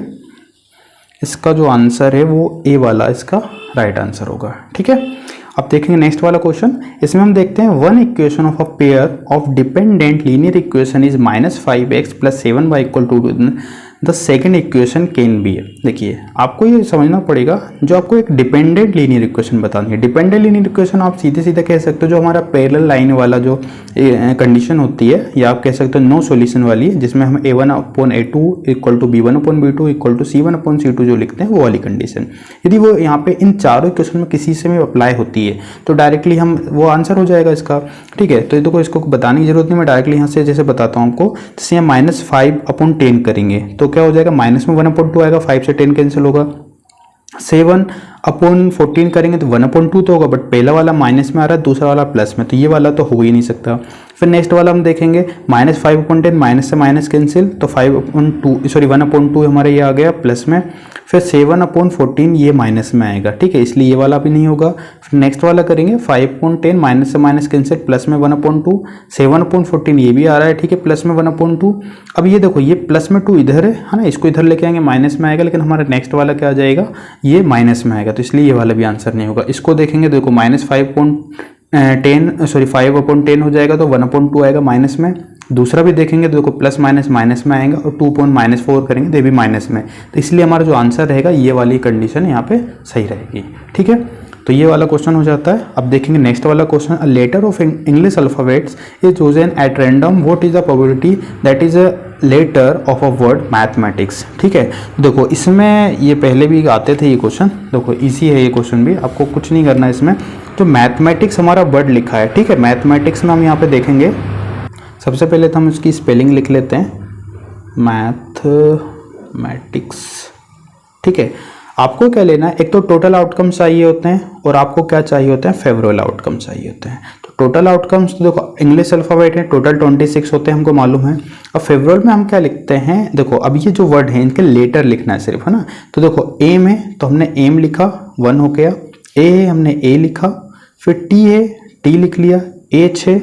A: इसका जो आंसर है वो ए वाला इसका राइट आंसर होगा, ठीक है। अब देखेंगे नेक्स्ट वाला क्वेश्चन, इसमें हम देखते हैं one equation of a pair of dependent linear equation is -5x + 7y = 2 the second equation can be. देखिए आपको ये समझना पड़ेगा, जो आपको एक डिपेंडेंट लीनियर इक्वेशन बतानी है। डिपेंडेंट लीनियर इक्वेशन आप सीधे सीधे कह सकते हो जो हमारा पैरेलल लाइन वाला जो कंडीशन होती है, या आप कह सकते हो नो सॉल्यूशन वाली, जिसमें हम a1/a2 = b1/b2 = c1/c2 जो लिखते हैं वो वाली कंडीशन। यदि वो यहाँ पे इन चारों इक्वेशन में किसी से भी अप्लाई होती है तो डायरेक्टली हम वो आंसर हो जाएगा इसका, ठीक है। तो ये देखो इसको बताने की जरूरत नहीं, मैं डायरेक्टली यहाँ से जैसे बताता हूँ आपको, जैसे यहाँ -5/10 करेंगे तो क्या हो जाएगा, माइनस में 1/2 आएगा, 5 से 10 कैंसिल होगा। 7/14 करेंगे तो 1/2 तो होगा, बट पहला वाला माइनस में आ रहा है, दूसरा वाला प्लस में, तो ये वाला तो हो ही नहीं सकता। फिर नेक्स्ट वाला हम देखेंगे -5/10, माइनस से माइनस कैंसिल, तो 1/2 हमारे ये आ गया प्लस में। फिर 7/14 ये माइनस में आएगा, ठीक है, इसलिए ये वाला भी नहीं होगा। फिर नेक्स्ट वाला करेंगे 5/10, माइनस से माइनस कैंसिल, प्लस में 1/2, 7/14 ये भी आ रहा है, ठीक है, प्लस में 1/2। अब ये देखो ये प्लस में 2 इधर है ना, इसको इधर लेके आएंगे माइनस में आएगा, लेकिन हमारा नेक्स्ट वाला क्या आ जाएगा, ये माइनस में आएगा, तो इसलिए ये वाला भी आंसर नहीं होगा। इसको देखेंगे, देखो -5/10 हो जाएगा, तो 1/2 आएगा माइनस में। दूसरा भी देखेंगे तो देखो प्लस माइनस माइनस में आएगा, और 2.-4 करेंगे तो ये भी माइनस में, तो इसलिए हमारा जो आंसर रहेगा ये वाली कंडीशन यहाँ पे सही रहेगी, ठीक है। तो ये वाला क्वेश्चन हो जाता है। अब देखेंगे नेक्स्ट वाला question, a letter of English alphabets is chosen at random, what is the probability that is a letter of a word mathematics, ठीक है। देखो इसमें ये पहले भी आते थे ये क्वेश्चन, देखो इजी है ये क्वेश्चन भी, आपको कुछ नहीं करना है इसमें। जो मैथमेटिक्स हमारा वर्ड लिखा है, ठीक है, मैथमेटिक्स में हम यहाँ पे देखेंगे, सबसे पहले तो हम उसकी स्पेलिंग लिख लेते हैं, मैथमेटिक्स, ठीक है। आपको क्या लेना है, एक तो टोटल आउटकम चाहिए होते हैं, और आपको क्या चाहिए होते हैं, फेवरेबल आउटकम चाहिए होते हैं। तो टोटल आउटकम्स तो देखो इंग्लिश अल्फाबेट है, टोटल 26 होते हैं, हमको मालूम है। अब फेवरेबल में हम क्या लिखते हैं, देखो अब ये जो वर्ड है इनके लेटर लिखना है सिर्फ, है ना। तो देखो एम है तो हमने एम लिखा, 1 हो गया। ए है हमने ए लिखा, फिर टी है टी लिख लिया, एच है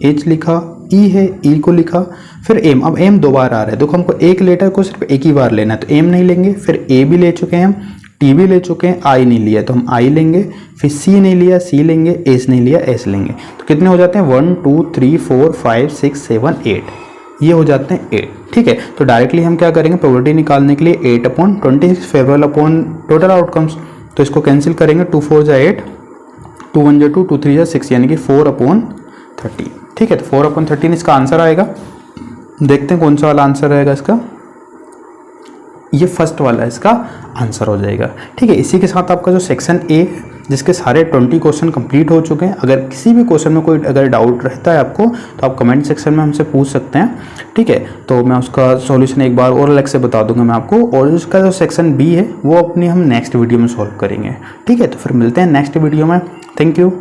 A: एच लिखा, ई है ई को लिखा, फिर एम। अब एम 2 बार आ रहा है, देखो हमको एक लेटर को सिर्फ एक ही बार लेना है, तो एम नहीं लेंगे। फिर ए भी ले चुके हैं हम, टी भी ले चुके हैं, आई नहीं लिया तो हम आई लेंगे। फिर सी नहीं लिया सी लेंगे, एस नहीं लिया एस लेंगे। तो कितने हो जाते हैं, 1 2 3 4 5 6 7 8, ये हो जाते हैं 8, ठीक है। तो डायरेक्टली हम क्या करेंगे, प्रोबेबिलिटी निकालने के लिए 8/26 फेवरेबल अपॉन टोटल आउटकम्स, तो इसको कैंसिल करेंगे, 2 4 जा 8, 2 1 जा 2, 2 3 जा 6, यानी कि 4/13, ठीक है। तो 4/13 इसका आंसर आएगा। देखते हैं कौन सा वाला आंसर रहेगा इसका, ये फर्स्ट वाला इसका आंसर हो जाएगा, ठीक है। इसी के साथ आपका जो सेक्शन ए, जिसके सारे 20 क्वेश्चन कंप्लीट हो चुके हैं। अगर किसी भी क्वेश्चन में कोई अगर डाउट रहता है आपको, तो आप कमेंट सेक्शन में हमसे पूछ सकते हैं, ठीक है। तो मैं उसका सॉल्यूशन एक बार और अलग से बता दूंगा मैं आपको, और उसका जो सेक्शन बी है वो अपनी हम नेक्स्ट वीडियो में सॉल्व करेंगे, ठीक है। तो फिर मिलते हैं नेक्स्ट वीडियो में, थैंक यू।